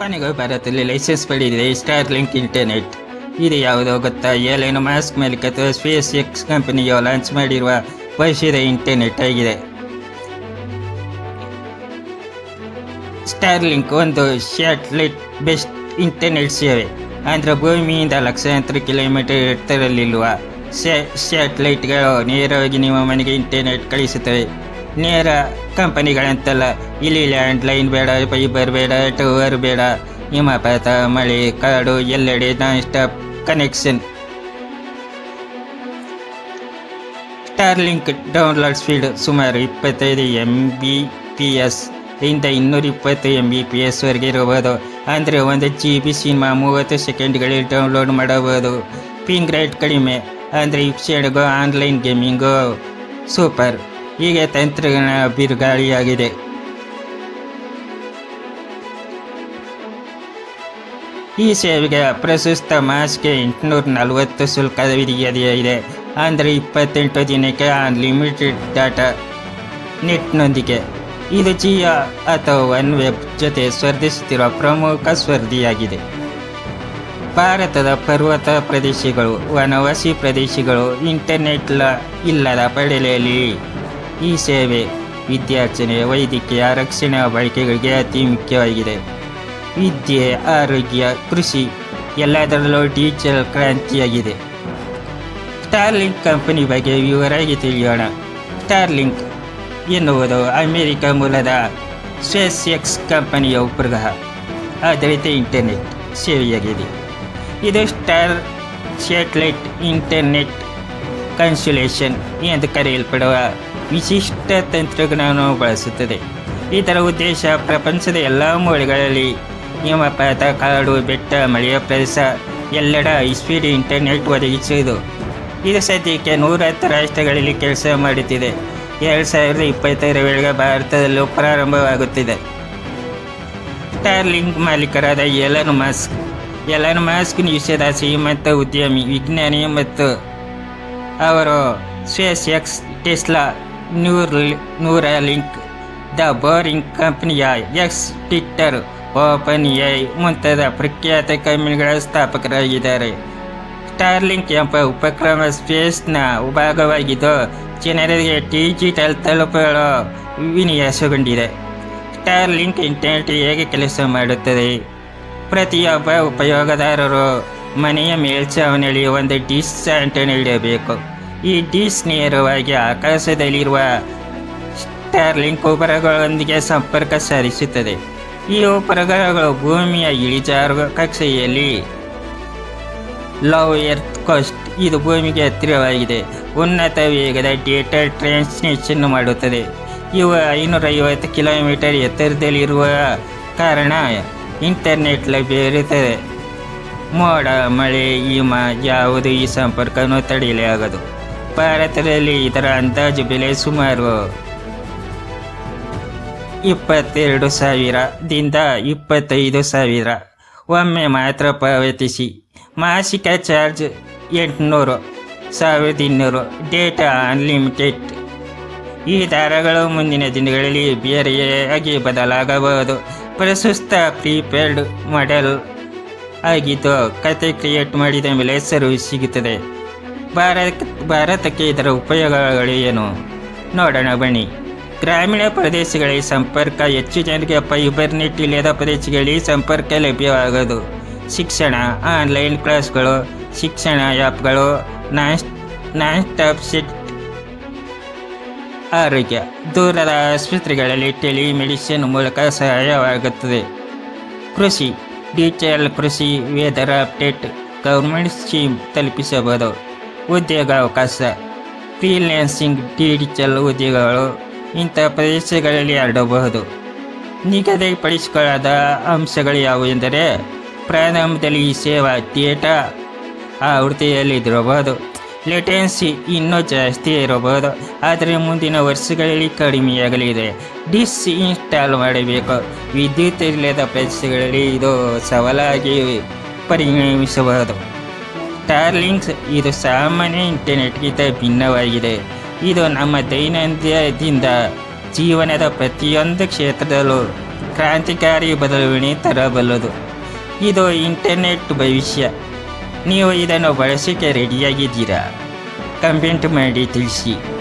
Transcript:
ಕೊನೆಗೂ ಭಾರತದಲ್ಲಿ ಲೈಸೆನ್ಸ್ ಪಡೆದಿದೆ ಸ್ಟಾರ್ಲಿಂಕ್ ಇಂಟರ್ನೆಟ್. ಇದು ಯಾವುದೋ ಗೊತ್ತಾ? ಏಲೈನ್ ಮಾಸ್ಕ್ ಮಾಲೀಕ ಅಥವಾ ಸ್ಪೇಸ್ ಎಕ್ಸ್ ಕಂಪನಿಯು ಲಾಂಚ್ ಮಾಡಿರುವ ಭವಿಷ್ಯದ ಇಂಟರ್ನೆಟ್ ಆಗಿದೆ. ಸ್ಟಾರ್ಲಿಂಕ್ ಒಂದು ಸ್ಯಾಟಲೈಟ್ ಬೇಸ್ಡ್ ಇಂಟರ್ನೆಟ್ ಸೇವೆ. ಅಂದರೆ ಭೂಮಿಯಿಂದ ಲಕ್ಷಾಂತರ ಕಿಲೋಮೀಟರ್ ಎತ್ತರದಲ್ಲಿರುವ ಸ್ಯಾಟಲೈಟ್ಗಳು ನೇರವಾಗಿ ನಿಮ್ಮ ಮನೆಗೆ ಇಂಟರ್ನೆಟ್ ಕಳಿಸುತ್ತವೆ. ನೇರ ಕಂಪನಿಗಳಂತಲ್ಲ. ಇಲ್ಲಿ ಲ್ಯಾಂಡ್ ಲೈನ್ ಬೇಡ, ಫೈಬರ್ ಬೇಡ, ಟವರ್ ಬೇಡ. ಹಿಮಪಾತ, ಮಳೆ, ಕಾಡು ಎಲ್ಲೆಡೆ non stop connection. Starlink download speed ಸುಮಾರು 25 Mbps ಇಂದ 220 Mbps ವರೆಗೆ ಇರಬಹುದು. ಅಂದರೆ 1 GB ಸಿನಿಮಾ 30 ಸೆಕೆಂಡ್ಗಳಲ್ಲಿ ಡೌನ್ಲೋಡ್ ಮಾಡಬಹುದು. ಪಿಂಗ್ ರೇಟ್ ಕಡಿಮೆ, ಅಂದರೆ ವೀಕ್ಷಣೆಗೂ ಆನ್ಲೈನ್ ಗೇಮಿಂಗು ಸೂಪರ್. ಹೀಗೆ ತಂತ್ರಜ್ಞಾನ ಬಿರುಗಾಳಿಯಾಗಿದೆ. ಈ ಸೇವೆಗೆ ಪ್ರಸ್ತುತ ಮಾಸ್ಗೆ 840 ಶುಲ್ಕ ವಿಧಿಯಾಗಿದೆ. ಅಂದರೆ 28 ದಿನಕ್ಕೆ ಅನ್ಲಿಮಿಟೆಡ್ ಡಾಟಾ ನೆಟ್ನೊಂದಿಗೆ. ಇದು ಜಿಯೋ ಅಥವಾ ಒನ್ ವೆಬ್ ಜೊತೆ ಸ್ಪರ್ಧಿಸುತ್ತಿರುವ ಪ್ರಮುಖ ಸ್ಪರ್ಧಿಯಾಗಿದೆ. ಭಾರತದ ಪರ್ವತ ಪ್ರದೇಶಗಳು, ವನವಾಸಿ ಪ್ರದೇಶಗಳು ಇಂಟರ್ನೆಟ್ ಇಲ್ಲದ ಪಡೆಯಲ್ಲಿ ಈ ಸೇವೆ ವಿದ್ಯಾರ್ಜನೆ, ವೈದ್ಯಕೀಯ, ರಕ್ಷಣಾ ಬಳಕೆಗಳಿಗೆ ಅತಿ ಮುಖ್ಯವಾಗಿದೆ. ವಿದ್ಯೆ, ಆರೋಗ್ಯ, ಕೃಷಿ ಎಲ್ಲದರಲ್ಲೂ ಡಿಜಿಟಲ್ ಕ್ರಾಂತಿಯಾಗಿದೆ. ಸ್ಟಾರ್ಲಿಂಕ್ ಕಂಪನಿ ಬಗ್ಗೆ ವಿವರವಾಗಿ ತಿಳಿಯೋಣ. ಸ್ಟಾರ್ಲಿಂಕ್ ಎನ್ನುವುದು ಅಮೆರಿಕ ಮೂಲದ ಸ್ಪೇಸ್ ಎಕ್ಸ್ ಕಂಪನಿಯ ಉಪಗ್ರಹ ಆಧಾರಿತ ಇಂಟರ್ನೆಟ್ ಸೇವೆಯಾಗಿದೆ. ಇದು ಸ್ಟಾರ್ ಸ್ಯಾಟಲೈಟ್ ಇಂಟರ್ನೆಟ್ ಕನ್ಸುಲೇಷನ್ ಎಂದು ಕರೆಯಲ್ಪಡುವ ವಿಶಿಷ್ಟ ತಂತ್ರಜ್ಞಾನವನ್ನು ಬಳಸುತ್ತದೆ. ಇದರ ಉದ್ದೇಶ ಪ್ರಪಂಚದ ಎಲ್ಲ ಮೂಲೆಗಳಲ್ಲಿ ಹಿಮಪಾತ, ಕಾಡು, ಬೆಟ್ಟ, ಮಳೆಯ ಪ್ರದೇಶ ಎಲ್ಲೆಡ ಹೈಸ್ಪೀಡ್ ಇಂಟರ್ನೆಟ್ ಒದಗಿಸುವುದು. ಇದು ಸದ್ಯಕ್ಕೆ 110 ರಾಷ್ಟ್ರಗಳಲ್ಲಿ ಕೆಲಸ ಮಾಡುತ್ತಿದೆ. 2025ರ ವೇಳೆಗೆ ಭಾರತದಲ್ಲೂ ಪ್ರಾರಂಭವಾಗುತ್ತಿದೆ. ಸ್ಟಾರ್ಲಿಂಕ್ ಮಾಲೀಕರಾದ ಎಲನ್ ಮಾಸ್ಕ್ ವಿಶ್ವದ ಶ್ರೀಮಂತ ಉದ್ಯಮಿ, ವಿಜ್ಞಾನಿ ಮತ್ತು ಅವರು SpaceX, Tesla, Neuralink, the boring ಕಂಪನಿಯ ಎಕ್ಸ್, ಟ್ವಿಟ್ಟರ್, ಓಪನ್ ಎಐ ಮುಂತಾದ ಪ್ರಖ್ಯಾತ ಕಂಪನಿಗಳ ಸ್ಥಾಪಕರಾಗಿದ್ದಾರೆ. ಸ್ಟಾರ್ಲಿಂಕ್ ಎಂಬ ಉಪಕ್ರಮ ಸ್ಪೇಸ್ನ ಭಾಗವಾಗಿದ್ದು ಜನರಿಗೆ ಡಿಜಿಟಲ್ ತಲುಪಲು ವಿನ್ಯಾಸಗೊಂಡಿದೆ. ಸ್ಟಾರ್ಲಿಂಕ್ ಇಂಟರ್ನೆಟ್ ಹೇಗೆ ಕೆಲಸ ಮಾಡುತ್ತದೆ? ಪ್ರತಿಯೊಬ್ಬ ಉಪಯೋಗದಾರರು ಮನೆಯ ಮೇಲ್ಛಾವಣಿಯಲ್ಲಿ ಒಂದು ಡಿಶ್ ಆಂಟೆನಾ ಇಡಬೇಕು. ಈ ಡಿಶ್ ನೇರವಾಗಿ ಆಕಾಶದಲ್ಲಿರುವ ಸ್ಟಾರ್ಲಿಂಕ್ ಉಪಗ್ರಹಗಳೊಂದಿಗೆ ಸಂಪರ್ಕ ಸಾಧಿಸುತ್ತದೆ. ಈ ಉಪಗ್ರಹಗಳು ಭೂಮಿಯ ಇಳಿಜಾರು ಕಕ್ಷೆಯಲ್ಲಿ ಲೋ ಎರ್ತ್ ಕೋಸ್ಟ್, ಇದು ಭೂಮಿಗೆ ಹತ್ತಿರವಾಗಿದೆ, ಉನ್ನತ ವೇಗದ ಡೇಟಾ ಟ್ರಾನ್ಸ್ಮಿಷನ್ ಮಾಡುತ್ತದೆ. ಇವು 550 ಕಿಲೋಮೀಟರ್ ಎತ್ತರದಲ್ಲಿರುವ ಕಾರಣ ಇಂಟರ್ನೆಟ್ ಲಭ್ಯವಿರುತ್ತದೆ. ಮೋಡ, ಮಳೆ, ಹಿಮ ಯಾವುದು ಈ ಸಂಪರ್ಕವನ್ನು ತಡೆಯಲಾಗದು. ಭಾರತದಲ್ಲಿ ಇದರ ಅಂದಾಜು ಬೆಲೆ ಸುಮಾರು 22,000ದಿಂದ 25,000. ಒಮ್ಮೆ ಮಾತ್ರ ಪಾವತಿಸಿ. ಮಾಸಿಕ ಚಾರ್ಜ್ 800, 1,200. Data unlimited. ಈ ದರಗಳು ಮುಂದಿನ ದಿನಗಳಲ್ಲಿ ಬೇರೆಯಾಗಿ ಬದಲಾಗಬಹುದು. ಪ್ರಸ್ತುತ ಪ್ರೀಪೇಯ್ಡ್ ಮಾಡೆಲ್ ಆಗಿದ್ದು ಖಾತೆ ಕ್ರಿಯೇಟ್ ಮಾಡಿದ ಮೇಲೆ ಸರ್ವಿಸ್ ಸಿಗುತ್ತದೆ. ಭಾರತಕ್ಕೆ ಇದರ ಉಪಯೋಗಗಳು ಏನು ನೋಡೋಣ ಬನ್ನಿ. ಗ್ರಾಮೀಣ ಪ್ರದೇಶಗಳಲ್ಲಿ ಸಂಪರ್ಕ, ಹೆಚ್ಚು ಜನರಿಗೆ ಫೈಬರ್ ನೆಟ್ ಇಲ್ಲದ ಪ್ರದೇಶಗಳಲ್ಲಿ ಸಂಪರ್ಕ ಲಭ್ಯವಾಗೋದು. ಶಿಕ್ಷಣ, ಆನ್ಲೈನ್ ಕ್ಲಾಸ್ಗಳು, ಶಿಕ್ಷಣ ಆ್ಯಪ್ಗಳು, ನಾನ್ ಸ್ಟಾಪ್ ಸೆಟ್. ಆರೋಗ್ಯ, ದೂರದ ಆಸ್ಪತ್ರೆಗಳಲ್ಲಿ ಟೆಲಿಮೆಡಿಸಿನ್ ಮೂಲಕ ಸಹಾಯವಾಗುತ್ತದೆ. ಕೃಷಿ, ಡಿಜಿಟಲ್ ಕೃಷಿ, ವೆದರ್ ಅಪ್ಡೇಟ್, ಗೌರ್ಮೆಂಟ್ ಸ್ಕೀಮ್ ತಲುಪಿಸಬಹುದು. ಉದ್ಯೋಗಾವಕಾಶ, ಫ್ರೀಲ್ಯಾನ್ಸಿಂಗ್, ಡಿಜಿಟಲ್ ಉದ್ಯೋಗಗಳು ಇಂಥ ಪ್ರದೇಶಗಳಲ್ಲಿ ಹರಡಬಹುದು. ನಿಗದಿಪಡಿಸಿಕೊಳ್ಳದ ಅಂಶಗಳು ಯಾವುವೆಂದರೆ, ಪ್ರಾರಂಭದಲ್ಲಿ ಈ ಸೇವಾ ಡೇಟಾ ಆವೃತ್ತಿಯಲ್ಲಿರಬಹುದು. ಲೇಟೆನ್ಸಿ ಇನ್ನೂ ಜಾಸ್ತಿ ಇರಬಹುದು, ಆದರೆ ಮುಂದಿನ ವರ್ಷಗಳಲ್ಲಿ ಕಡಿಮೆಯಾಗಲಿದೆ. ಡಿಶ್ ಇನ್ಸ್ಟಾಲ್ ಮಾಡಬೇಕು. ವಿದ್ಯುತ್ ಇಲ್ಲದ ಪ್ರದೇಶಗಳಲ್ಲಿ ಇದು ಸವಾಲಾಗಿ ಪರಿಣಮಿಸಬಹುದು. ಸ್ಟಾರ್ಲಿಂಕ್ಸ್ ಇದು ಸಾಮಾನ್ಯ ಇಂಟರ್ನೆಟ್ಗಿಂತ ಭಿನ್ನವಾಗಿದೆ. ಇದು ನಮ್ಮ ದೈನಂದಿನ ಜೀವನದ ಪ್ರತಿಯೊಂದು ಕ್ಷೇತ್ರದಲ್ಲೂ ಕ್ರಾಂತಿಕಾರಿ ಬದಲಾವಣೆ ತರಬಲ್ಲದು. ಇದು ಇಂಟರ್ನೆಟ್ ಭವಿಷ್ಯ. ನೀವು ಇದನ್ನು ಬಳಸೋಕ್ಕೆ ರೆಡಿಯಾಗಿದ್ದೀರಾ? ಕಮೆಂಟ್ ಮಾಡಿ ತಿಳಿಸಿ.